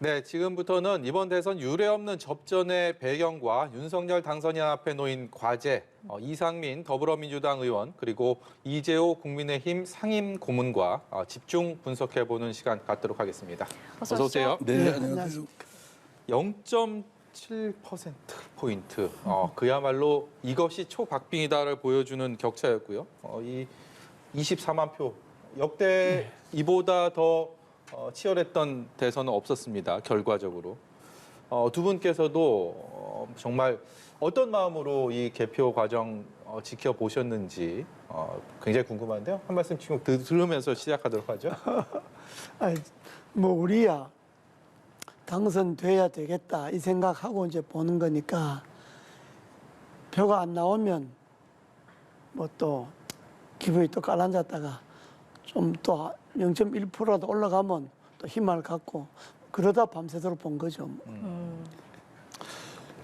네, 지금부터는 이번 대선 유례없는 접전의 배경과 윤석열 당선인 앞에 놓인 과제, 이상민 더불어민주당 의원 그리고 이재호 국민의힘 상임 고문과 집중 분석해보는 시간 갖도록 하겠습니다. 어서 오세요. 네, 안녕하세요. 0.7%포인트, 그야말로 이것이 초박빙이다를 보여주는 격차였고요. 이 24만 표, 역대 이보다 더 치열했던 대선은 없었습니다. 결과적으로. 두 분께서도 정말 어떤 마음으로 이 개표 과정 지켜보셨는지 굉장히 궁금한데요. 한 말씀 지금 들으면서 시작하도록 하죠. 아니, 뭐 우리야 당선돼야 되겠다 이 생각하고 이제 보는 거니까 표가 안 나오면 뭐 또 기분이 또 가라앉았다가 좀 또 0.1%라도 올라가면 또 힘을 갖고 그러다 밤새도록 본 거죠.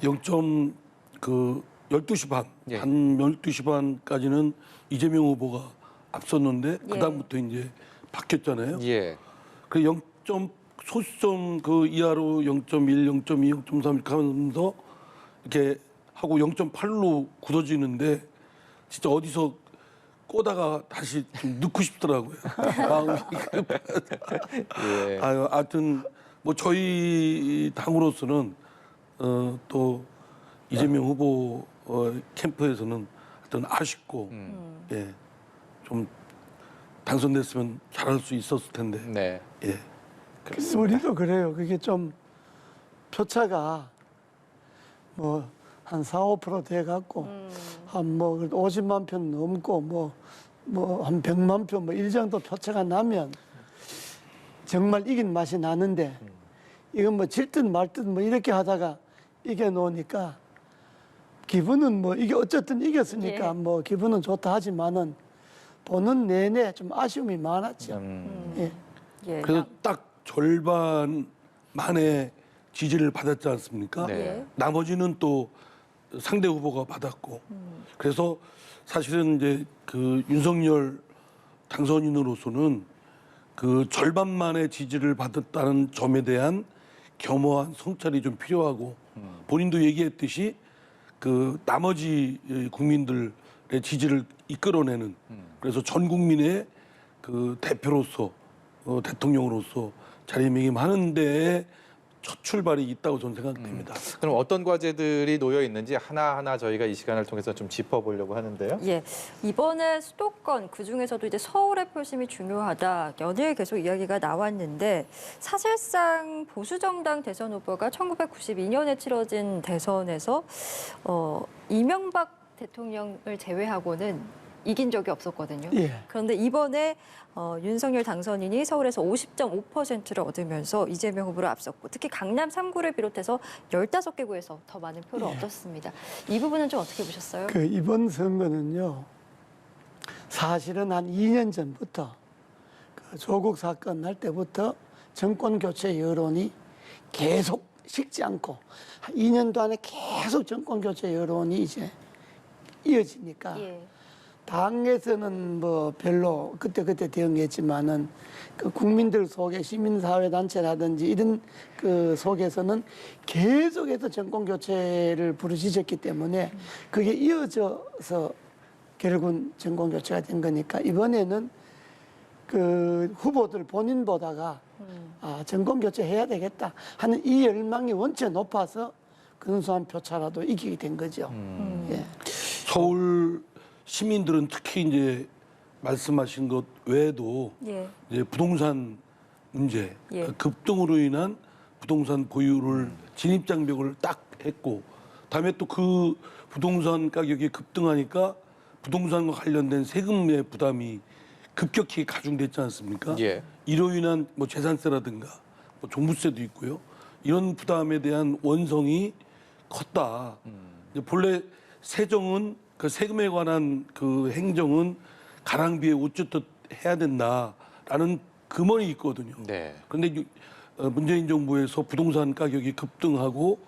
12시 반, 예. 한 12시 반까지는 이재명 후보가 앞섰는데 예. 그다음부터 이제 바뀌었잖아요. 예. 그 0점 소수점 그 이하로 0.1, 0.2, 0.3 이렇게 하면서 이렇게 하고 0.8로 굳어지는데 진짜 어디서 꼬다가 다시 좀 넣고 싶더라고요. 마음이. 예. 하여튼 뭐 저희 당으로서는 또 이재명 후보 캠프에서는 하여튼 아쉽고 예, 좀 당선됐으면 잘할 수 있었을 텐데 네. 예. 우리도 그래요. 그게 좀 표차가 뭐 한 4, 5% 돼갖고 한 뭐 50만 표 넘고 뭐 한 100만 표 뭐 이 정도 표차가 나면 정말 이긴 맛이 나는데 이건 뭐 질 듯 말 듯 뭐 이렇게 하다가 이겨 놓으니까 기분은 뭐 이게 어쨌든 이겼으니까 예. 뭐 기분은 좋다 하지만은 보는 내내 좀 아쉬움이 많았죠. 예. 예. 그래서 딱 절반 만에 지지를 받았지 않습니까? 네. 나머지는 또 상대 후보가 받았고 그래서 사실은 이제 그 윤석열 당선인으로서는 그 절반 만에 지지를 받았다는 점에 대한 겸허한 성찰이 좀 필요하고 본인도 얘기했듯이 그 나머지 국민들의 지지를 이끌어내는 그래서 전 국민의 그 대표로서 대통령으로서 자리매김하는데 첫 출발이 있다고 저는 생각됩니다. 그럼 어떤 과제들이 놓여 있는지 하나하나 저희가 이 시간을 통해서 좀 짚어보려고 하는데요. 예, 이번에 수도권 그중에서도 이제 서울의 표심이 중요하다. 연일 계속 이야기가 나왔는데 사실상 보수정당 대선 후보가 1992년에 치러진 대선에서 이명박 대통령을 제외하고는 이긴 적이 없었거든요. 예. 그런데 이번에 윤석열 당선인이 서울에서 50.5%를 얻으면서 이재명 후보를 앞섰고 특히 강남 3구를 비롯해서 15개 구에서 더 많은 표를 얻었습니다. 이 부분은 좀 어떻게 보셨어요? 그 이번 선거는요, 사실은 한 2년 전부터 그 조국 사건 날 때부터 정권 교체 여론이 계속 식지 않고 한 2년도 안에 계속 정권 교체 여론이 이제 이어지니까 예. 당에서는 뭐 별로 그때 대응했지만은 그 국민들 속에 시민사회단체라든지 이런 그 속에서는 계속해서 정권 교체를 부르짖었기 때문에 그게 이어져서 결국은 정권 교체가 된 거니까 이번에는 그 후보들 본인보다가 정권 교체해야 되겠다 하는 이 열망이 원체 높아서 근소한 표차라도 이기게 된 거죠. 예. 서울 시민들은 특히 이제 말씀하신 것 외에도 예. 이제 부동산 문제, 예. 그 급등으로 인한 부동산 보유를 진입장벽을 딱 했고, 다음에 또 그 부동산 가격이 급등하니까 부동산과 관련된 세금의 부담이 급격히 가중됐지 않습니까? 예. 이로 인한 뭐 재산세라든가 뭐 종부세도 있고요. 이런 부담에 대한 원성이 컸다. 이제 본래 세정은 그 세금에 관한 그 행정은 가랑비에 옷 젖듯 해야 된다라는 금원이 있거든요. 네. 그런데 문재인 정부에서 부동산 가격이 급등하고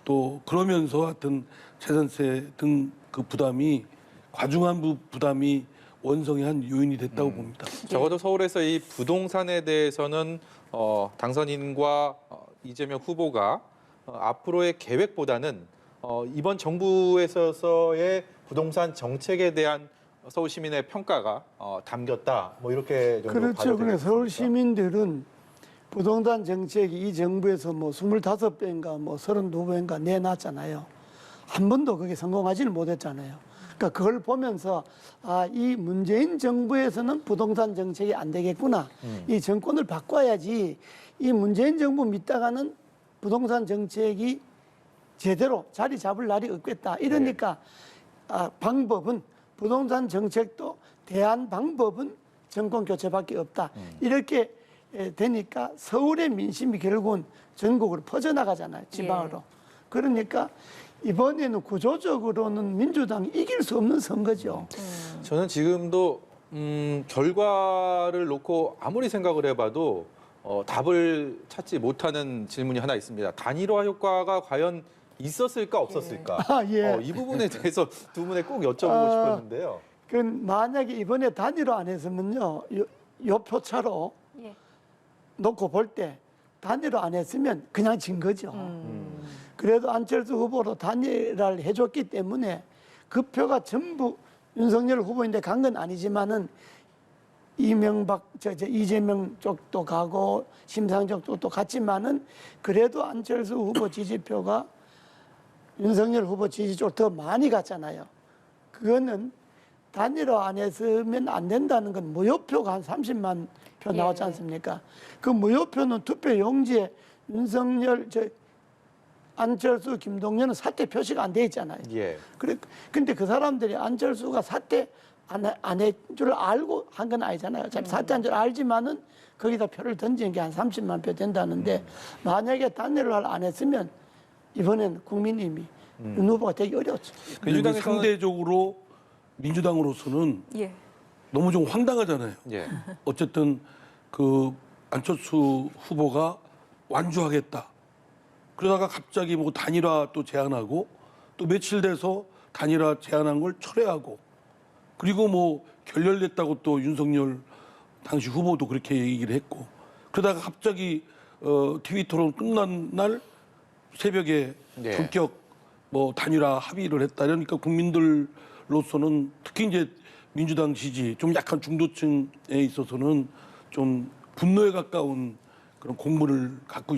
또 그러면서 하여튼 재산세 등 그 부담이 과중한 부담이 원성의 한 요인이 됐다고 봅니다. 적어도 서울에서 이 부동산에 대해서는 당선인과 이재명 후보가 앞으로의 계획보다는 이번 정부에서의 부동산 정책에 대한 서울 시민의 평가가 담겼다. 뭐 이렇게 정도 그렇죠. 봐도 그래 서울 되겠습니까? 시민들은 부동산 정책이 이 정부에서 뭐 25배인가 뭐 32배인가 내놨잖아요. 한 번도 그게 성공하지를 못했잖아요. 그러니까 그걸 보면서 아, 이 문재인 정부에서는 부동산 정책이 안 되겠구나. 이 정권을 바꿔야지 이 문재인 정부 믿다가는 부동산 정책이 제대로 자리 잡을 날이 없겠다. 이러니까 방법은 부동산 정책도 대안 방법은 정권 교체밖에 없다. 이렇게 되니까 서울의 민심이 결국은 전국으로 퍼져나가잖아요. 지방으로. 그러니까 이번에는 구조적으로는 민주당이 이길 수 없는 선거죠. 저는 지금도 결과를 놓고 아무리 생각을 해봐도 답을 찾지 못하는 질문이 하나 있습니다. 단일화 효과가 과연 있었을까 없었을까? 아, 예. 이 부분에 대해서 두 분에 꼭 여쭤보고 싶었는데요. 그 만약에 이번에 단일화 안 했으면요, 요 표차로 예. 놓고 볼 때 단일화 안 했으면 그냥 진 거죠. 그래도 안철수 후보로 단일화를 해줬기 때문에 그 표가 전부 윤석열 후보인데 간 건 아니지만은 이재명 쪽도 가고 심상정 쪽도 갔지만은 그래도 안철수 후보 지지표가 윤석열 후보 지지 쪽으로 더 많이 갔잖아요. 그거는 단일화 안 했으면 안 된다는 건 무효표가 한 30만 표 나왔지 않습니까? 그 무효표는 투표 용지에 윤석열, 안철수, 김동연은 사퇴 표시가 안 돼 있잖아요. 예. 근데 그 사람들이 안철수가 사퇴 안 해 줄 알고 한 건 아니잖아요. 사퇴한 줄 알지만은 거기다 표를 던지는 게 한 30만 표 된다는데 만약에 단일화를 안 했으면 이번엔 국민님이 윤 후보가 되기 어려웠죠. 민주당이 민주당에서는- 상대적으로 민주당으로서는 예. 너무 좀 황당하잖아요. 예. 어쨌든 그 안철수 후보가 완주하겠다. 그러다가 갑자기 뭐 단일화 또 제안하고 또 며칠 돼서 단일화 제안한 걸 철회하고 그리고 뭐 결렬됐다고 또 윤석열 당시 후보도 그렇게 얘기를 했고 그러다가 갑자기 TV 토론 끝난 날 새벽에 예. 본격 뭐 단일화 합의를 했다. 그러니까 국민들로서는 특히 이제 민주당 지지 좀 약간 중도층에 있어서는 좀 분노에 가까운 그런 공분을 갖고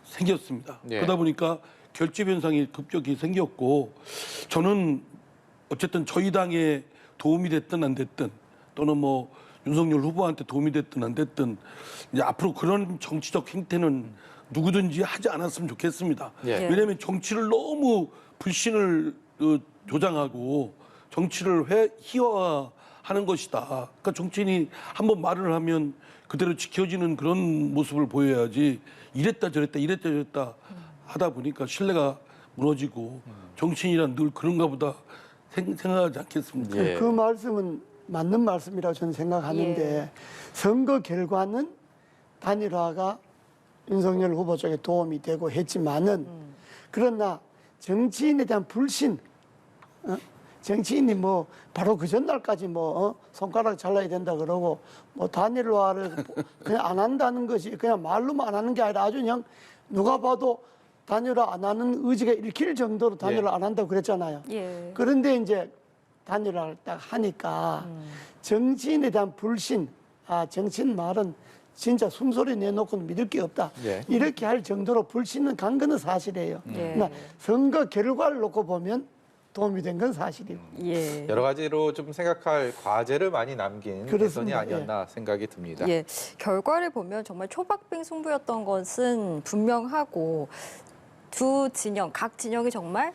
생겼습니다. 예. 그러다 보니까 결집 현상이 급격히 생겼고 저는 어쨌든 저희 당에 도움이 됐든 안 됐든 또는 뭐 윤석열 후보한테 도움이 됐든 안 됐든 이제 앞으로 그런 정치적 행태는 누구든지 하지 않았으면 좋겠습니다. 예. 왜냐하면 정치를 너무 불신을 조장하고 정치를 희화화하는 것이다. 그러니까 정치인이 한번 말을 하면 그대로 지켜지는 그런 모습을 보여야지 이랬다 저랬다 하다 보니까 신뢰가 무너지고 정치인이란 늘 그런가 보다 생각하지 않겠습니까? 예. 그 말씀은 맞는 말씀이라고 저는 생각하는데 선거 결과는 단일화가 윤석열 후보 쪽에 도움이 되고 했지만은 그러나 정치인에 대한 불신, 정치인이 뭐 바로 그 전날까지 뭐 손가락 잘라야 된다 그러고 뭐 단일화를 그냥 안 한다는 것이 그냥 말로만 안 하는 게 아니라 아주 그냥 누가 봐도 단일화 안 하는 의지가 읽힐 정도로 단일화 안 한다고 그랬잖아요. 예. 그런데 이제 단일화를 딱 하니까 정치인에 대한 불신, 정치인 말은 진짜 숨소리 내놓고는 믿을 게 없다. 예. 이렇게 할 정도로 불신은 간 거는 사실이에요. 예. 그러나 선거 결과를 놓고 보면 도움이 된 건 사실이고. 예. 여러 가지로 좀 생각할 과제를 많이 남긴 대선이 그렇습니다. 아니었나 생각이 듭니다. 예, 결과를 보면 정말 초박빙 승부였던 것은 분명하고 두 진영, 각 진영이 정말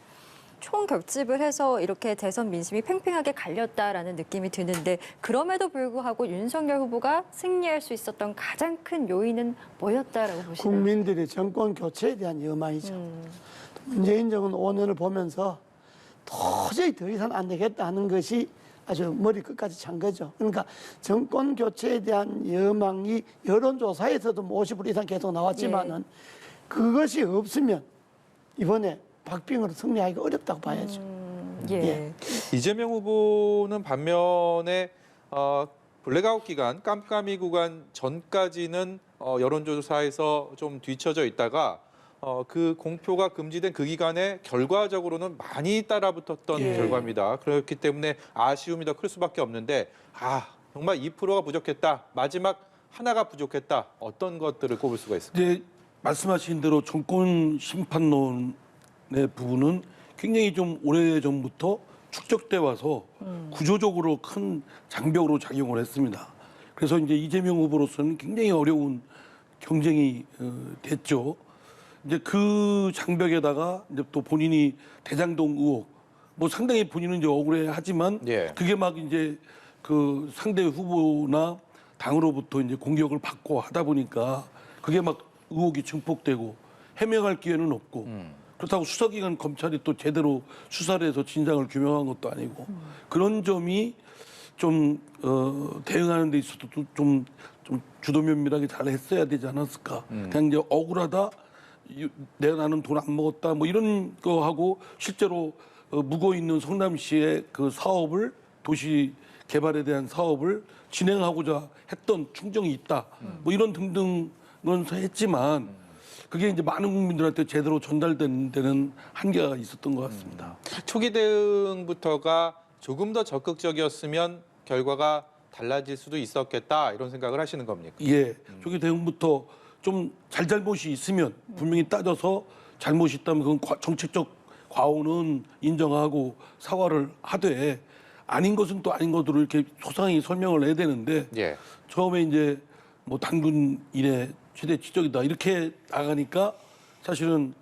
총결집을 해서 이렇게 대선 민심이 팽팽하게 갈렸다라는 느낌이 드는데 그럼에도 불구하고 윤석열 후보가 승리할 수 있었던 가장 큰 요인은 뭐였다라고 보시나요? 국민들의 정권 교체에 대한 여망이죠. 문재인 정권 5년을 보면서 도저히 더 이상 안 되겠다 하는 것이 아주 머리 끝까지 찬 거죠. 그러니까 정권 교체에 대한 여망이 여론조사에서도 뭐 50% 이상 계속 나왔지만은 그것이 없으면 이번에 박빙으로 승리하기가 어렵다고 봐야죠. 예. 예. 이재명 후보는 반면에 블랙아웃 기간, 깜깜이 구간 전까지는 여론조사에서 좀 뒤처져 있다가 그 공표가 금지된 그 기간에 결과적으로는 많이 따라붙었던 예. 결과입니다. 그렇기 때문에 아쉬움이 더 클 수밖에 없는데 정말 2%가 부족했다. 마지막 하나가 부족했다. 어떤 것들을 꼽을 수가 있을까요? 이제 말씀하신 대로 정권 심판론의 부분은 굉장히 좀 오래 전부터 축적돼 와서 구조적으로 큰 장벽으로 작용을 했습니다. 그래서 이제 이재명 후보로서는 굉장히 어려운 경쟁이 됐죠. 이제 그 장벽에다가 이제 또 본인이 대장동 의혹, 뭐 상당히 본인은 이제 억울해하지만 예. 그게 막 이제 그 상대 후보나 당으로부터 이제 공격을 받고 하다 보니까 그게 막 의혹이 증폭되고 해명할 기회는 없고 그렇다고 수사기관 검찰이 또 제대로 수사를 해서 진상을 규명한 것도 아니고 그런 점이 좀 대응하는 데 있어서도 좀 주도 면밀하게 잘 했어야 되지 않았을까. 그냥 이제 억울하다. 내가 나는 돈 안 먹었다. 뭐 이런 거 하고 실제로 묵어 있는 성남시의 그 사업을 도시 개발에 대한 사업을 진행하고자 했던 충정이 있다. 뭐 이런 등등은 했지만 그게 이제 많은 국민들한테 제대로 전달되는 데는 한계가 있었던 것 같습니다. 초기 대응부터가 조금 더 적극적이었으면 결과가 달라질 수도 있었겠다 이런 생각을 하시는 겁니까? 예, 초기 대응부터 좀 잘잘못이 있으면 분명히 따져서 잘못이 있다면 그건 정책적 과오는 인정하고 사과를 하되 아닌 것은 또 아닌 것으로 이렇게 소상히 설명을 해야 되는데 예. 처음에 이제 뭐 단군 이래 최대 지적이다 이렇게 나가니까 사실은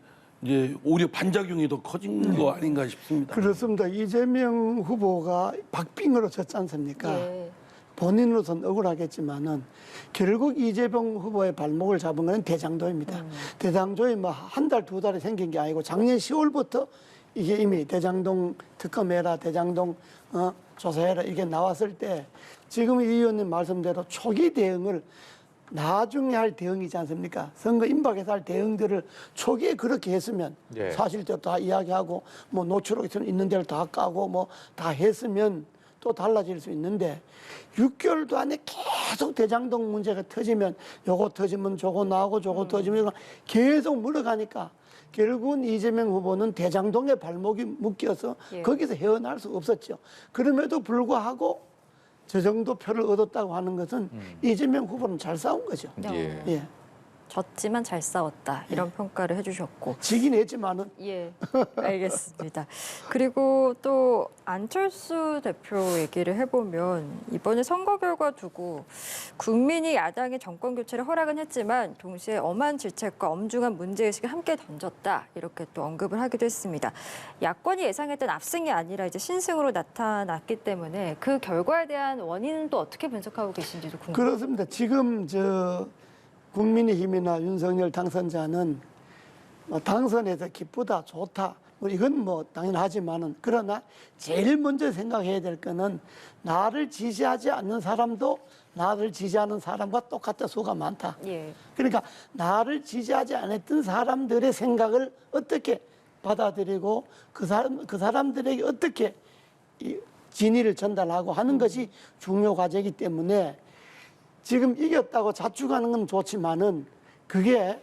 이제 오히려 반작용이 더 커진 거 아닌가 싶습니다. 그렇습니다. 이재명 후보가 박빙으로 졌지 않습니까? 예. 본인으로서는 억울하겠지만은 결국 이재명 후보의 발목을 잡은 것은 대장동입니다. 대장동이 뭐 한 달, 두 달에 생긴 게 아니고 작년 10월부터 이게 이미 대장동 특검해라, 대장동 조사해라 이게 나왔을 때 지금 이 의원님 말씀대로 초기 대응을 나중에 할 대응이지 않습니까? 선거 임박해서 할 대응들을 초기에 그렇게 했으면 예. 사실대로 다 이야기하고 뭐 노출록 있는 데를 다 까고 뭐 다 했으면 또 달라질 수 있는데 6개월도 안에 계속 대장동 문제가 터지면 요거 터지면 저거 나오고 저거 터지면 이거 계속 물어가니까 결국은 이재명 후보는 대장동에 발목이 묶여서 예. 거기서 헤어날 수 없었죠. 그럼에도 불구하고 저 정도 표를 얻었다고 하는 것은 이재명 후보는 잘 싸운 거죠. 예. 예. 졌지만 잘 싸웠다 이런 평가를 해주셨고. 지긴 했지만은 예, 알겠습니다. 그리고 또 안철수 대표 얘기를 해보면 이번에 선거 결과 두고 국민이 야당의 정권 교체를 허락은 했지만 동시에 엄한 질책과 엄중한 문제의식을 함께 던졌다 이렇게 또 언급을 하기도 했습니다. 야권이 예상했던 압승이 아니라 이제 신승으로 나타났기 때문에 그 결과에 대한 원인은 또 어떻게 분석하고 계신지도 궁금합니다. 그렇습니다. 지금 저 국민의힘이나 윤석열 당선자는 뭐 당선해서 기쁘다, 좋다. 뭐 이건 뭐 당연하지만은 그러나 제일 먼저 생각해야 될 거는 나를 지지하지 않는 사람도 나를 지지하는 사람과 똑같다 수가 많다. 예. 그러니까 나를 지지하지 않았던 사람들의 생각을 어떻게 받아들이고 그 사람들에게 어떻게 이 진의를 전달하고 하는 것이 중요 과제이기 때문에 지금 이겼다고 자축하는 건 좋지만은 그게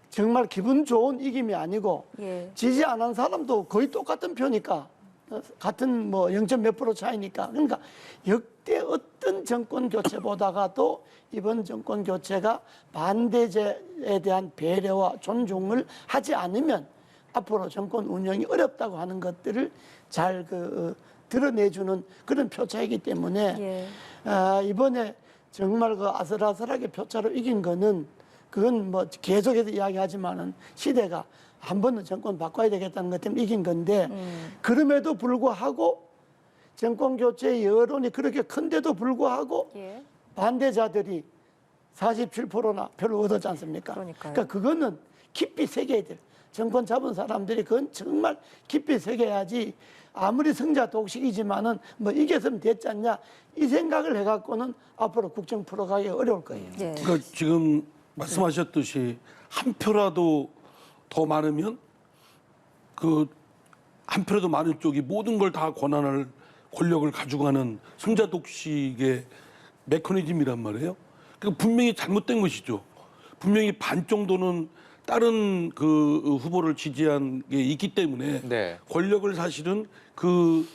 정말 기분 좋은 이김이 아니고 예. 지지 안 한 사람도 거의 똑같은 표니까 같은 뭐 0. 몇 프로 차이니까 그러니까 역대 어떤 정권 교체보다가도 이번 정권 교체가 반대제에 대한 배려와 존중을 하지 않으면 앞으로 정권 운영이 어렵다고 하는 것들을 잘 드러내주는 그런 표차이기 때문에 예. 이번에 정말 그 아슬아슬하게 표차로 이긴 거는 그건 뭐 계속해서 이야기하지만은 시대가 한 번은 정권 바꿔야 되겠다는 것 때문에 이긴 건데 그럼에도 불구하고 정권 교체 여론이 그렇게 큰데도 불구하고 예. 반대자들이 47%나 표를 얻었지 않습니까? 그러니까요. 그러니까 그거는 깊이 새겨야 돼. 정권 잡은 사람들이 그건 정말 깊이 새겨야지 아무리 승자 독식이지만은 뭐 이겼으면 됐지 않냐 이 생각을 해갖고는 앞으로 국정 풀어가기 어려울 거예요. 예. 그러니까 지금 말씀하셨듯이 한 표라도 더 많으면 그 한 표라도 많은 쪽이 모든 걸 다 권력을 가져가는 승자 독식의 메커니즘이란 말이에요. 그러니까 분명히 잘못된 것이죠. 분명히 반 정도는 다른 그 후보를 지지한 게 있기 때문에 네. 권력을 사실은 그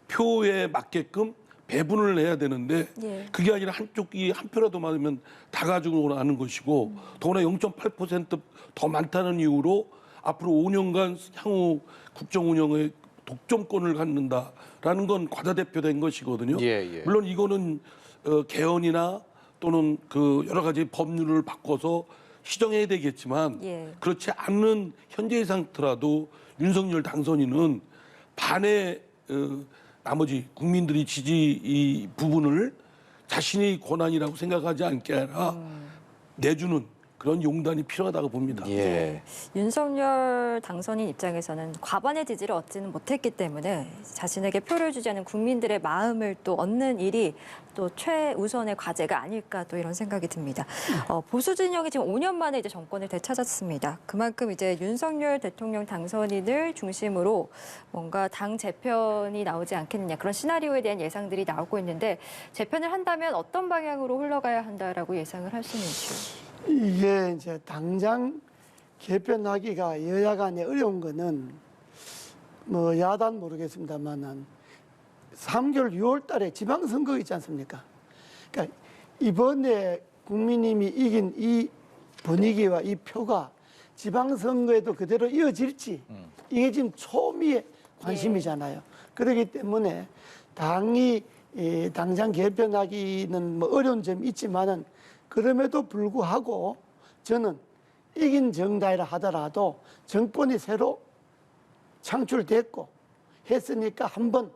표에 맞게끔 배분을 해야 되는데 예. 그게 아니라 한쪽이 한 표라도 많으면 다 가지고 가는 것이고 더구나 0.8%더 많다는 이유로 앞으로 5년간 향후 국정 운영에 독점권을 갖는다라는 건 과다대표된 것이거든요. 예, 예. 물론 이거는 개헌이나 또는 그 여러 가지 법률을 바꿔서 시정해야 되겠지만 예. 그렇지 않는 현재의 상태라도 윤석열 당선인은 반의 나머지 국민들이 지지 이 부분을 자신의 권한이라고 생각하지 않게 아니라 내주는 그런 용단이 필요하다고 봅니다. 예. 윤석열 당선인 입장에서는 과반의 지지를 얻지는 못했기 때문에 자신에게 표를 주지 않은 국민들의 마음을 또 얻는 일이 또 최우선의 과제가 아닐까 또 이런 생각이 듭니다. 보수 진영이 지금 5년 만에 이제 정권을 되찾았습니다. 그만큼 이제 윤석열 대통령 당선인을 중심으로 뭔가 당 재편이 나오지 않겠느냐 그런 시나리오에 대한 예상들이 나오고 있는데 재편을 한다면 어떤 방향으로 흘러가야 한다라고 예상을 할 수 있는지요? 이게 이제 당장 개편하기가 여야 간에 어려운 거는 뭐 야단 모르겠습니다만은 3개월 6월 달에 지방선거 있지 않습니까? 그러니까 이번에 국민님이 이긴 이 분위기와 이 표가 지방선거에도 그대로 이어질지 이게 지금 초미의 관심이잖아요. 그렇기 때문에 당이 당장 개편하기는 뭐 어려운 점이 있지만은 그럼에도 불구하고 저는 이긴 정당이라 하더라도 정권이 새로 창출됐고 했으니까 한번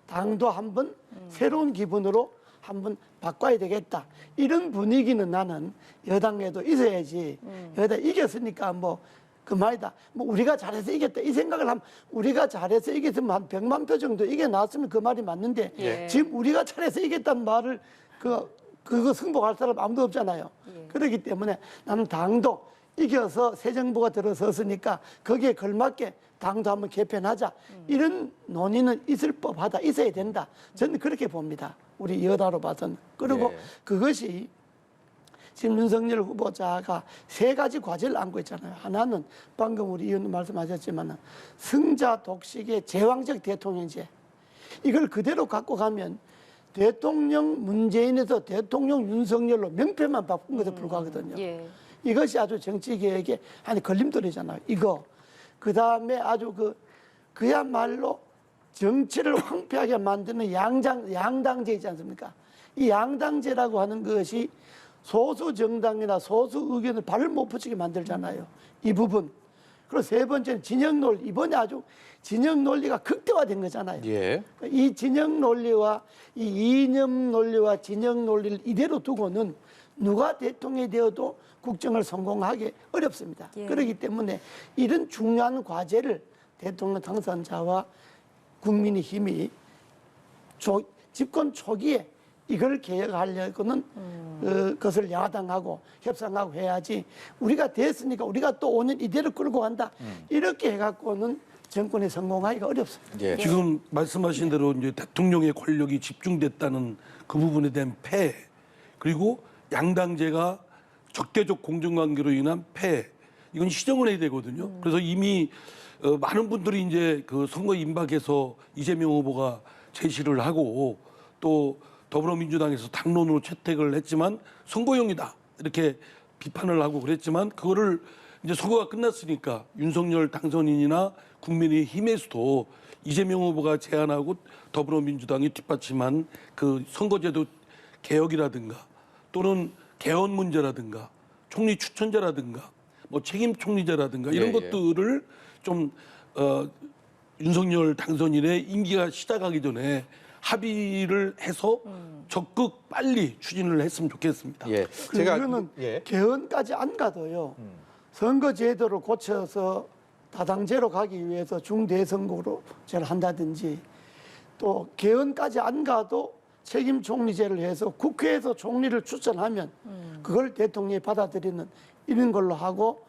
당도 한번 새로운 기분으로 한번 바꿔야 되겠다. 이런 분위기는 나는 여당에도 있어야지. 여당 이겼으니까 뭐 그 말이다. 뭐 우리가 잘해서 이겼다. 이 생각을 하면 우리가 잘해서 이겼으면 한 100만 표 정도 이겨놨으면 그 말이 맞는데 예. 지금 우리가 잘해서 이겼다는 말을 그거 승복할 사람 아무도 없잖아요. 예. 그렇기 때문에 나는 당도 이겨서 새 정부가 들어섰으니까 거기에 걸맞게 당도 한번 개편하자. 이런 논의는 있을 법하다. 있어야 된다. 저는 그렇게 봅니다. 우리 여당으로 봐서는. 그리고 예. 그것이 지금 윤석열 후보자가 세 가지 과제를 안고 있잖아요. 하나는 방금 우리 의원님 말씀하셨지만 승자 독식의 제왕적 대통령제. 이걸 그대로 갖고 가면 대통령 문재인에서 대통령 윤석열로 명패만 바꾼 것에 불과하거든요. 예. 이것이 아주 정치개혁의 한 걸림돌이잖아요. 이거. 그 다음에 아주 그야말로 정치를 황폐하게 만드는 양당제 있지 않습니까? 이 양당제라고 하는 것이 소수 정당이나 소수 의견을 발을 못 붙이게 만들잖아요. 이 부분. 그리고 세 번째는 진영 논리. 이번에 아주 진영 논리가 극대화된 거잖아요. 예. 이 진영 논리와 이 이념 논리와 진영 논리를 이대로 두고는 누가 대통령이 되어도 국정을 성공하기 어렵습니다. 예. 그렇기 때문에 이런 중요한 과제를 대통령 당선자와 국민의힘이 집권 초기에 이걸 개혁하려고는 그것을 야당하고 협상하고 해야지 우리가 됐으니까 우리가 또 5년 이대로 끌고 간다. 이렇게 해갖고는 정권에 성공하기가 어렵습니다. 예. 지금 말씀하신 대로 이제 대통령의 권력이 집중됐다는 그 부분에 대한 폐해 그리고 양당제가 적대적 공정관계로 인한 폐해 이건 시정을 해야 되거든요. 그래서 이미 많은 분들이 이제 그 선거 임박해서 이재명 후보가 제시를 하고 또 더불어민주당에서 당론으로 채택을 했지만 선거용이다 이렇게 비판을 하고 그랬지만 그거를 이제 선거가 끝났으니까 윤석열 당선인이나 국민의힘에서도 이재명 후보가 제안하고 더불어민주당이 뒷받침한 그 선거제도 개혁이라든가 또는 개헌 문제라든가 총리 추천제라든가 뭐 책임 총리제라든가 이런 예, 예. 것들을 좀 윤석열 당선인의 임기가 시작하기 전에 합의를 해서 적극 빨리 추진을 했으면 좋겠습니다. 예. 제가 이거는 예. 개헌까지 안 가도요. 선거제도를 고쳐서 다당제로 가기 위해서 중대선거제를 한다든지 또 개헌까지 안 가도 책임 총리제를 해서 국회에서 총리를 추천하면 그걸 대통령이 받아들이는 이런 걸로 하고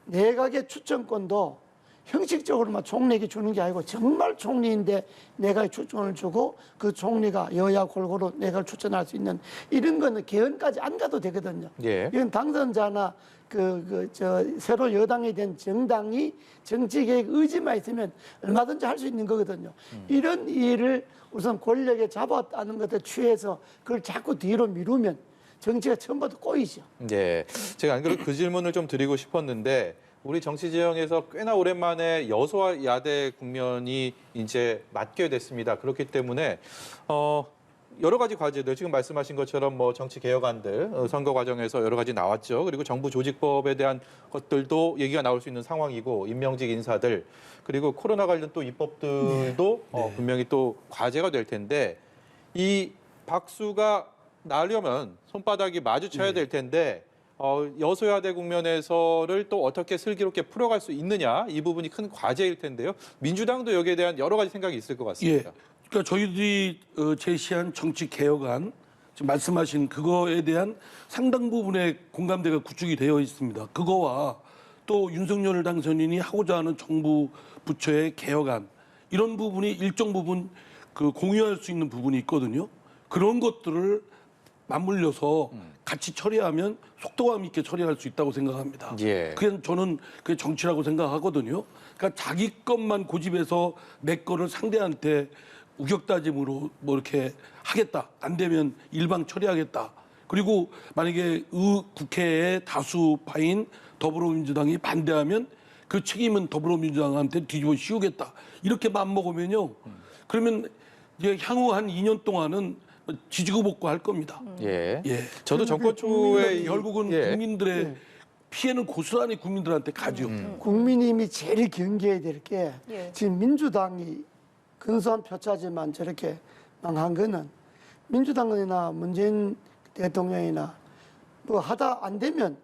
내각의 추천권도 형식적으로만 총리에게 주는 게 아니고 정말 총리인데 내가 추천을 주고 그 총리가 여야 골고루 내가 추천할 수 있는 이런 거는 개헌까지 안 가도 되거든요. 예. 이건 당선자나 새로 여당이 된 정당이 정치계획 의지만 있으면 얼마든지 할 수 있는 거거든요. 이런 일을 우선 권력에 잡았다는 것에 취해서 그걸 자꾸 뒤로 미루면 정치가 처음부터 꼬이죠. 네, 제가 안 그래도 그 질문을 좀 드리고 싶었는데 우리 정치 지형에서 꽤나 오랜만에 여소와 야대 국면이 이제 맞게 됐습니다. 그렇기 때문에 여러 가지 과제들 지금 말씀하신 것처럼 뭐 정치 개혁안들 선거 과정에서 여러 가지 나왔죠. 그리고 정부 조직법에 대한 것들도 얘기가 나올 수 있는 상황이고 임명직 인사들 그리고 코로나 관련 또 입법들도 분명히 또 과제가 될 텐데 이 박수가 나려면 손바닥이 마주쳐야 될 텐데 여소야대 국면에서를 또 어떻게 슬기롭게 풀어갈 수 있느냐 이 부분이 큰 과제일 텐데요. 민주당도 여기에 대한 여러 가지 생각이 있을 것 같습니다. 예. 그러니까 저희들이 제시한 정치 개혁안 지금 말씀하신 그거에 대한 상당 부분의 공감대가 구축이 되어 있습니다. 그거와 또 윤석열 당선인이 하고자 하는 정부 부처의 개혁안 이런 부분이 일정 부분 공유할 수 있는 부분이 있거든요. 그런 것들을 맞물려서 같이 처리하면 속도감 있게 처리할 수 있다고 생각합니다. 예. 그게 저는 그게 정치라고 생각하거든요. 그러니까 자기 것만 고집해서 내 거를 상대한테 우격다짐으로 뭐 이렇게 하겠다. 안 되면 일방 처리하겠다. 그리고 만약에 국회의 다수파인 더불어민주당이 반대하면 그 책임은 더불어민주당한테 뒤집어 씌우겠다. 이렇게 맘먹으면요. 그러면 이제 향후 한 2년 동안은 지지고 볶고 할 겁니다. 예. 예. 저도 정권 초에 결국은 국민들의 피해는 고스란히 국민들한테 가죠. 국민님이 제일 경계해야 될 게 예. 지금 민주당이 근소한 표차지만 저렇게 망한 거는 민주당이나 문재인 대통령이나 뭐 하다 안 되면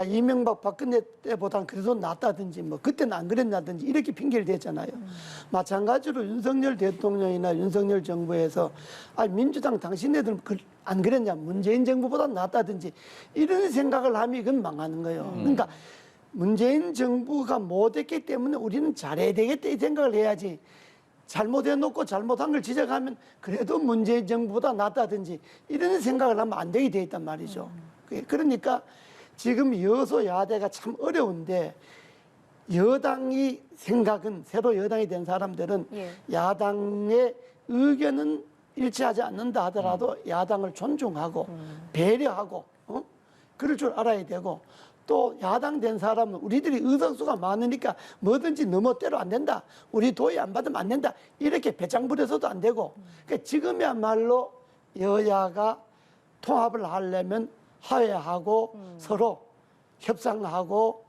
이명박 박근혜 때보단 그래도 낫다든지 뭐 그때는 안 그랬나든지 이렇게 핑계를 댔잖아요. 마찬가지로 윤석열 대통령이나 윤석열 정부에서 민주당 당신네들 안 그랬냐 문재인 정부보다 낫다든지 이런 생각을 하면 이건 망하는 거예요. 그러니까 문재인 정부가 못했기 때문에 우리는 잘해야 되겠다 이 생각을 해야지 잘못해놓고 잘못한 걸 지적하면 그래도 문재인 정부보다 낫다든지 이런 생각을 하면 안 되게 돼 있단 말이죠. 그러니까 지금 여소야대가 참 어려운데 여당이 생각은 새로 여당이 된 사람들은 야당의 의견은 일치하지 않는다 하더라도 야당을 존중하고 배려하고 그럴 줄 알아야 되고 또 야당 된 사람은 우리들이 의석수가 많으니까 뭐든지 너 멋대로 안 된다. 우리 도의 안 받으면 안 된다. 이렇게 배짱 부려서도 안 되고 그러니까 지금이야말로 여야가 통합을 하려면 화해하고 서로 협상하고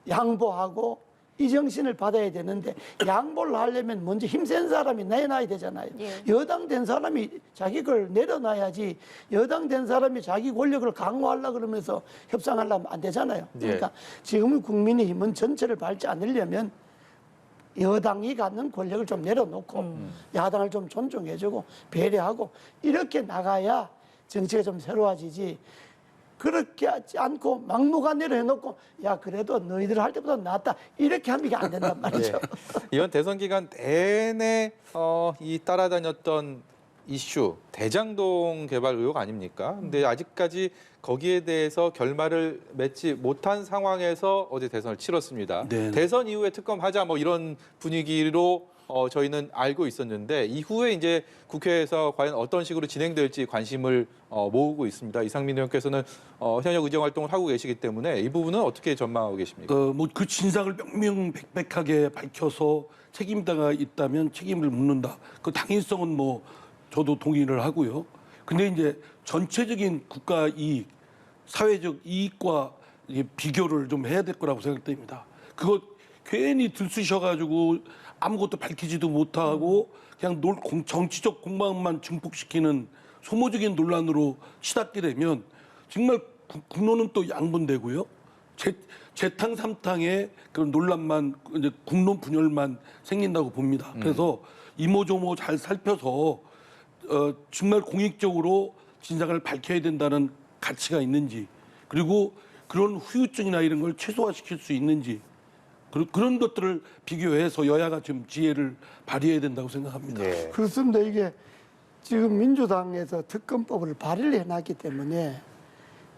양보하고 이 정신을 받아야 되는데 양보를 하려면 먼저 힘센 사람이 내놔야 되잖아요. 여당 된 사람이 자기 걸 내려놔야지 여당 된 사람이 자기 권력을 강화하려고 그러면서 협상하려면 안 되잖아요. 그러니까 지금 국민의힘은 전체를 밟지 않으려면 여당이 갖는 권력을 좀 내려놓고 야당을 좀 존중해주고 배려하고 이렇게 나가야 정치가 좀 새로워지지. 그렇게 하지 않고 막무가내로 해놓고 야 그래도 너희들 할 때보다 낫다 이렇게 하면 이게 안 된단 말이죠. 이번 대선 기간 내내 이 따라다녔던 이슈 대장동 개발 의혹 아닙니까? 근데 아직까지 거기에 대해서 결말을 맺지 못한 상황에서 어제 대선을 치렀습니다. 네. 대선 이후에 특검하자 뭐 이런 분위기로 저희는 알고 있었는데 이후에 이제 국회에서 과연 어떤 식으로 진행될지 관심을 모으고 있습니다. 이상민 의원께서는 현역 의정 활동을 하고 계시기 때문에 이 부분은 어떻게 전망하고 계십니까? 뭐 그 진상을 명명백백하게 밝혀서 책임자가 있다면 책임을 묻는다. 그 당위성은 뭐 저도 동의를 하고요. 근데 이제 전체적인 국가 이익, 사회적 이익과 비교를 좀 해야 될 거라고 생각됩니다. 그거 괜히 들쑤셔가지고 아무것도 밝히지도 못하고 그냥 정치적 공방만 증폭시키는 소모적인 논란으로 치닫게 되면 정말 국론은 또 양분되고요. 재탕 삼탕의 그런 논란만 이제 국론 분열만 생긴다고 봅니다. 그래서 이모저모 잘 살펴서 정말 공익적으로 진상을 밝혀야 된다는 가치가 있는지 그리고 그런 후유증이나 이런 걸 최소화시킬 수 있는지 그런 것들을 비교해서 여야가 좀 지혜를 발휘해야 된다고 생각합니다. 예. 그렇습니다. 이게 지금 민주당에서 특검법을 발의를 해놨기 때문에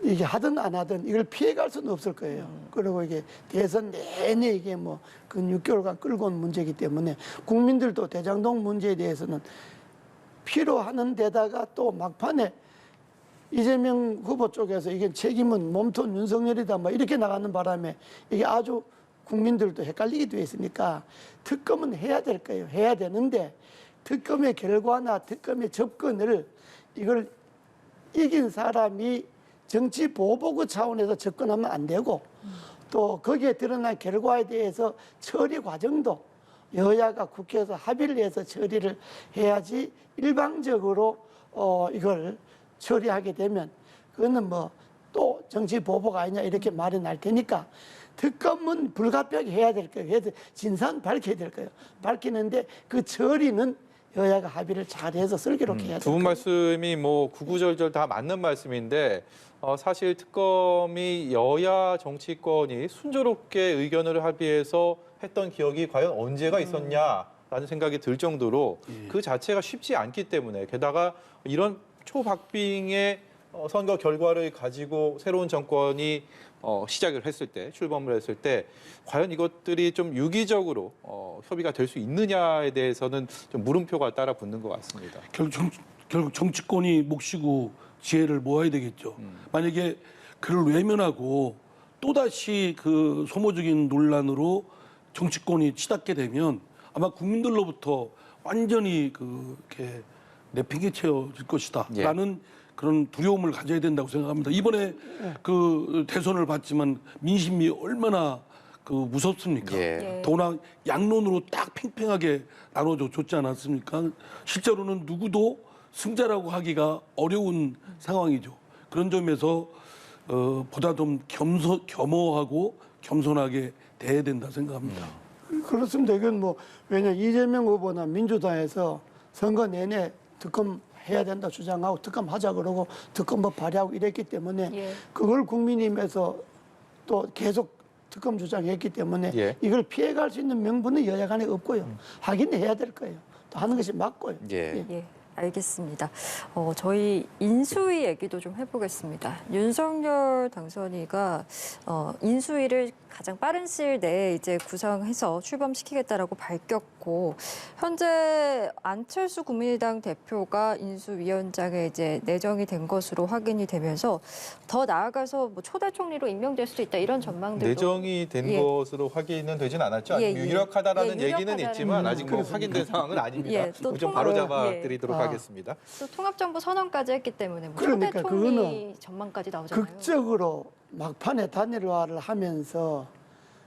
이게 하든 안 하든 이걸 피해갈 수는 없을 거예요. 그리고 이게 대선 내내 이게 뭐 근 6개월간 끌고 온 문제이기 때문에 국민들도 대장동 문제에 대해서는 필요하는 데다가 또 막판에 이재명 후보 쪽에서 이게 책임은 몸통 윤석열이다 뭐 이렇게 나가는 바람에 이게 아주 국민들도 헷갈리기도 했으니까 특검은 해야 될 거예요. 해야 되는데 특검의 결과나 특검의 접근을 이걸 이긴 사람이 정치 보복의 차원에서 접근하면 안 되고 또 거기에 드러난 결과에 대해서 처리 과정도 여야가 국회에서 합의를 해서 처리를 해야지 일방적으로 이걸 처리하게 되면 그거는 뭐 또 정치 보복 아니냐 이렇게 말이 날 테니까 특검은 불가피하게 해야 될 거예요. 그래서 진상 밝혀야 될 거예요. 밝히는데 그 처리는 여야가 합의를 잘해서 슬기롭게 해야 될 두 분 거예요. 말씀이 뭐 구구절절 다 맞는 말씀인데 사실 특검이 여야 정치권이 순조롭게 의견을 합의해서 했던 기억이 과연 언제가 있었냐라는 생각이 들 정도로 그 자체가 쉽지 않기 때문에 게다가 이런 초박빙의 선거 결과를 가지고 새로운 정권이 시작을 했을 때, 출범을 했을 때 과연 이것들이 좀 유기적으로 협의가 될 수 있느냐에 대해서는 좀 물음표가 따라 붙는 것 같습니다. 결국 정치권이 몫이고 지혜를 모아야 되겠죠. 만약에 그를 외면하고 또다시 그 소모적인 논란으로 정치권이 치닫게 되면 아마 국민들로부터 완전히 그렇게 내팽개쳐질 것이다라는 그런 두려움을 가져야 된다고 생각합니다. 이번에 그 대선을 봤지만 민심이 얼마나 그 무섭습니까? 예. 더구나 양론으로 딱 팽팽하게 나눠줬지 않았습니까? 실제로는 누구도 승자라고 하기가 어려운 상황이죠. 그런 점에서 보다 좀 겸허하고 겸손하게 대해야 된다 생각합니다. 그렇습니다. 이건 뭐 왜냐 이재명 후보나 민주당에서 선거 내내 특검 해야 된다 주장하고 특검 하자 그러고 특검법 발의하고 이랬기 때문에 예. 그걸 국민의힘에서 또 계속 특검 주장했기 때문에 예. 이걸 피해갈 수 있는 명분은 여야 간에 없고요. 하긴 해야 될 거예요. 또 하는 것이 맞고요. 예. 예, 알겠습니다. 저희 인수위 얘기도 좀 해보겠습니다. 윤석열 당선인가 인수위를 가장 빠른 시일 내에 이제 구성해서 출범시키겠다라고 밝혔고 현재 안철수 국민의당 대표가 인수위원장에 이제 내정이 된 것으로 확인이 되면서 더 나아가서 뭐 초대 총리로 임명될 수도 있다 이런 전망들도 내정이 된 예. 것으로 확인은 되진 않았죠. 예, 아직 예. 유력하다라는 예, 얘기는 유력하다는- 있지만 아직 뭐 확인된 상황은 아닙니다. 예, 또 좀 통합- 바로잡아드리도록 예. 하겠습니다. 또 통합정부 선언까지 했기 때문에 뭐 그러니까 초대 총리 그거는 전망까지 나오잖아요. 극적으로 막판에 단일화를 하면서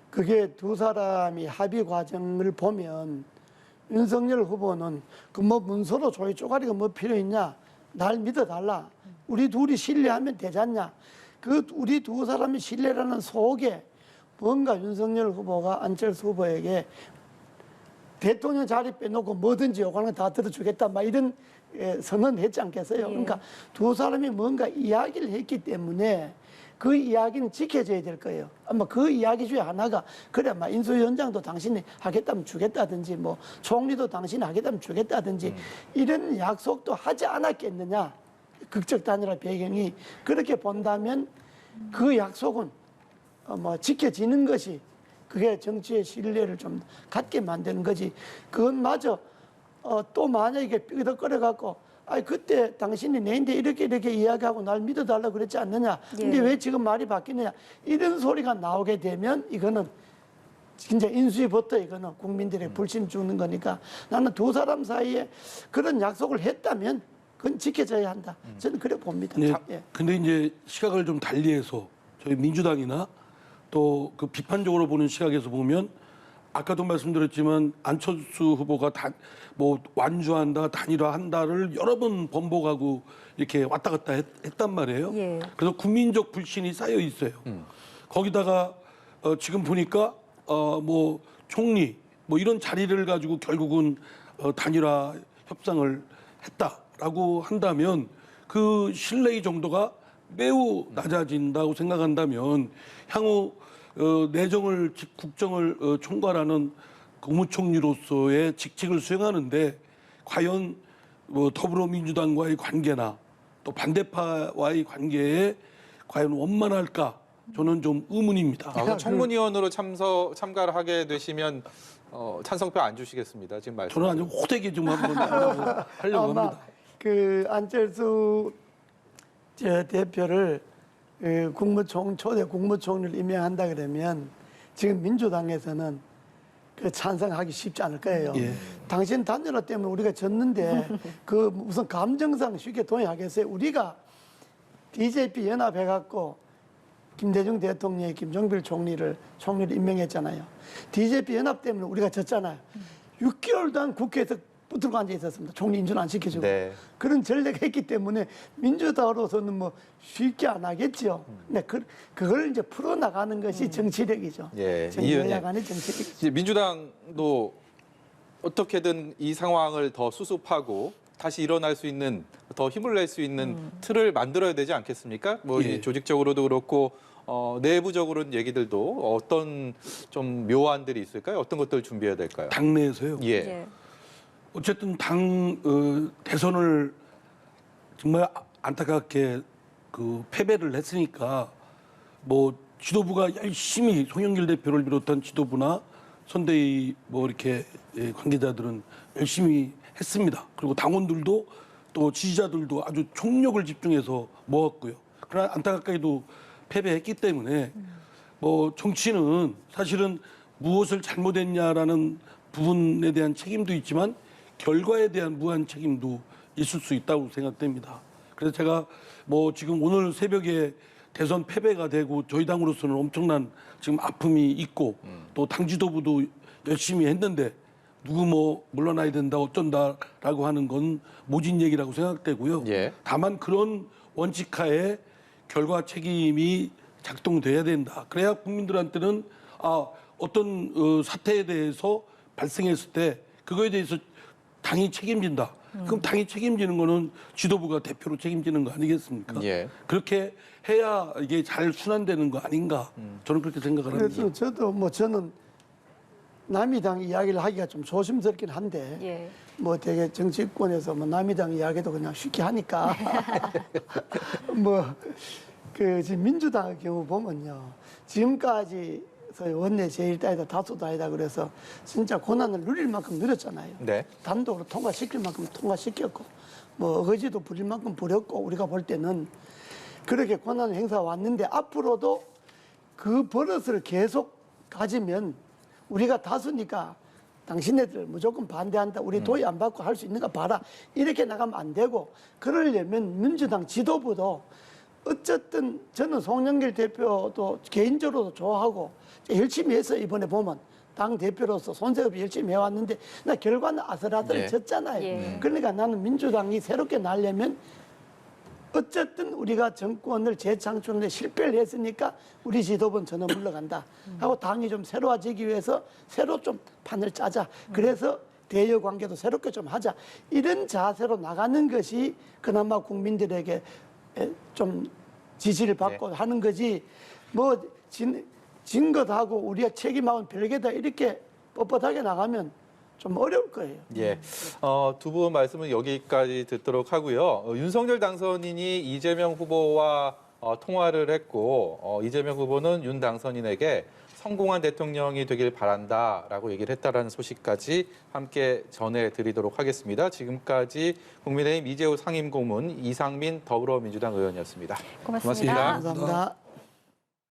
그게 두 사람이 합의 과정을 보면 윤석열 후보는 그 뭐 문서로 조이 쪼가리가 뭐 필요 있냐? 날 믿어달라. 우리 둘이 신뢰하면 되잖냐? 그 우리 두 사람이 신뢰라는 속에 뭔가 윤석열 후보가 안철수 후보에게 대통령 자리 빼놓고 뭐든지 요구하는 거 다 들어주겠다. 막 이런 선언했지 않겠어요? 그러니까 두 사람이 뭔가 이야기를 했기 때문에 그 이야기는 지켜져야 될 거예요. 아마 그 이야기 중에 하나가 그래, 막 인수위원장도 당신이 하겠다면 주겠다든지 뭐 총리도 당신이 하겠다면 주겠다든지 이런 약속도 하지 않았겠느냐. 극적 단일화 배경이 그렇게 본다면 그 약속은 뭐 지켜지는 것이 그게 정치의 신뢰를 좀 갖게 만드는 거지. 그건 마저 또 만약에 삐덕거려 갖고 아니 그때 당신이 내인데 이렇게 이야기하고 날 믿어달라고 그랬지 않느냐. 근데 예. 왜 지금 말이 바뀌느냐. 이런 소리가 나오게 되면 이거는 진짜 인수위부터 이거는 국민들의 불신 주는 거니까 나는 두 사람 사이에 그런 약속을 했다면 그건 지켜져야 한다. 저는 그래 봅니다. 네, 예. 근데 이제 시각을 좀 달리해서 저희 민주당이나 또 그 비판적으로 보는 시각에서 보면 아까도 말씀드렸지만 안철수 후보가 뭐 완주한다, 단일화한다를 여러 번 번복하고 이렇게 왔다 갔다 했단 말이에요. 예. 그래서 국민적 불신이 쌓여 있어요. 거기다가 지금 보니까 뭐 총리 뭐 이런 자리를 가지고 결국은 단일화 협상을 했다라고 한다면 그 신뢰의 정도가 매우 낮아진다고 생각한다면 향후 내정을 국정을 총괄하는 국무총리로서의 직책을 수행하는데 과연 뭐 더불어민주당과의 관계나 또 반대파와의 관계에 과연 원만할까 저는 좀 의문입니다. 그럼 청문위원으로 참가를 하게 되시면 찬성표 안 주시겠습니다. 지금 말씀. 저는 아주 호되게 좀 한번 하려고 아마 합니다. 그 안철수 대표를 초대 국무총리를 임명한다 그러면 지금 민주당에서는 그 찬성하기 쉽지 않을 거예요. 예. 당신 단일화 때문에 우리가 졌는데 그 무슨 감정상 쉽게 동의하겠어요? 우리가 DJP 연합해갖고 김대중 대통령이 김종필 총리를 임명했잖아요. DJP 연합 때문에 우리가 졌잖아요. 6개월도 안 국회에서 붙들고 앉아 있었습니다. 총리 인준 안 시켜주고. 네. 그런 전례가 있기 때문에 민주당으로서는 뭐 쉽게 안 하겠죠. 근데 그걸 이제 풀어나가는 것이 정치력이죠. 예, 정치력 간의 정치력이죠. 이제 민주당도 어떻게든 이 상황을 더 수습하고 다시 일어날 수 있는, 더 힘을 낼 수 있는 틀을 만들어야 되지 않겠습니까? 뭐 예. 이 조직적으로도 그렇고 내부적으로는 얘기들도 어떤 좀 묘안들이 있을까요? 어떤 것들을 준비해야 될까요? 당내에서요. 예. 예. 어쨌든 당 대선을 정말 안타깝게 그 패배를 했으니까 뭐 지도부가 열심히 송영길 대표를 비롯한 지도부나 선대위 뭐 이렇게 관계자들은 열심히 했습니다. 그리고 당원들도 또 지지자들도 아주 총력을 집중해서 모았고요. 그러나 안타깝게도 패배했기 때문에 뭐 정치는 사실은 무엇을 잘못했냐라는 부분에 대한 책임도 있지만 결과에 대한 무한 책임도 있을 수 있다고 생각됩니다. 그래서 제가 뭐 지금 오늘 새벽에 대선 패배가 되고 저희 당으로서는 엄청난 지금 아픔이 있고 또 당 지도부도 열심히 했는데 누구 뭐 물러나야 된다 어쩐다라고 하는 건 모진 얘기라고 생각되고요. 예. 다만 그런 원칙하에 결과 책임이 작동돼야 된다. 그래야 국민들한테는 어떤 사태에 대해서 발생했을 때 그거에 대해서 당이 책임진다. 그럼 당이 책임지는 거는 지도부가 대표로 책임지는 거 아니겠습니까? 예. 그렇게 해야 이게 잘 순환되는 거 아닌가? 저는 그렇게 생각을 합니다. 그래서 저는 남이 당 이야기를 하기가 좀 조심스럽긴 한데 예. 뭐 되게 정치권에서 뭐 남이 당 이야기도 그냥 쉽게 하니까 지금 민주당의 경우 보면요 지금까지 원내 제1당이다 다수당이다 그래서 진짜 고난을 누릴 만큼 누렸잖아요. 네. 단독으로 통과시킬 만큼 통과시켰고 뭐 어거지도 부릴 만큼 부렸고 우리가 볼 때는 그렇게 권한을 행사 왔는데 앞으로도 그 버릇을 계속 가지면 우리가 다수니까 당신네들 무조건 반대한다. 우리 도의 안 받고 할 수 있는가 봐라. 이렇게 나가면 안 되고 그러려면 민주당 지도부도 어쨌든 저는 송영길 대표도 개인적으로도 좋아하고 열심히 해서 이번에 보면 당 대표로서 손색없이 열심히 해왔는데 나 결과는 아슬아슬 예. 졌잖아요. 예. 그러니까 나는 민주당이 새롭게 나려면 어쨌든 우리가 정권을 재창출하는데 실패를 했으니까 우리 지도부는 저는 물러간다 하고 당이 좀 새로워지기 위해서 새로 좀 판을 짜자. 그래서 대여 관계도 새롭게 좀 하자. 이런 자세로 나가는 것이 그나마 국민들에게 좀 지지를 받고 하는 거지 뭐 진 것하고 우리가 책임하고는 별개다 이렇게 뻣뻣하게 나가면 좀 어려울 거예요. 예. 두 분 말씀은 여기까지 듣도록 하고요. 윤석열 당선인이 이재명 후보와 통화를 했고 이재명 후보는 윤 당선인에게 성공한 대통령이 되길 바란다라고 얘기를 했다라는 소식까지 함께 전해드리도록 하겠습니다. 지금까지 국민의힘 이재호 상임고문 이상민 더불어민주당 의원이었습니다. 고맙습니다. 감사합니다.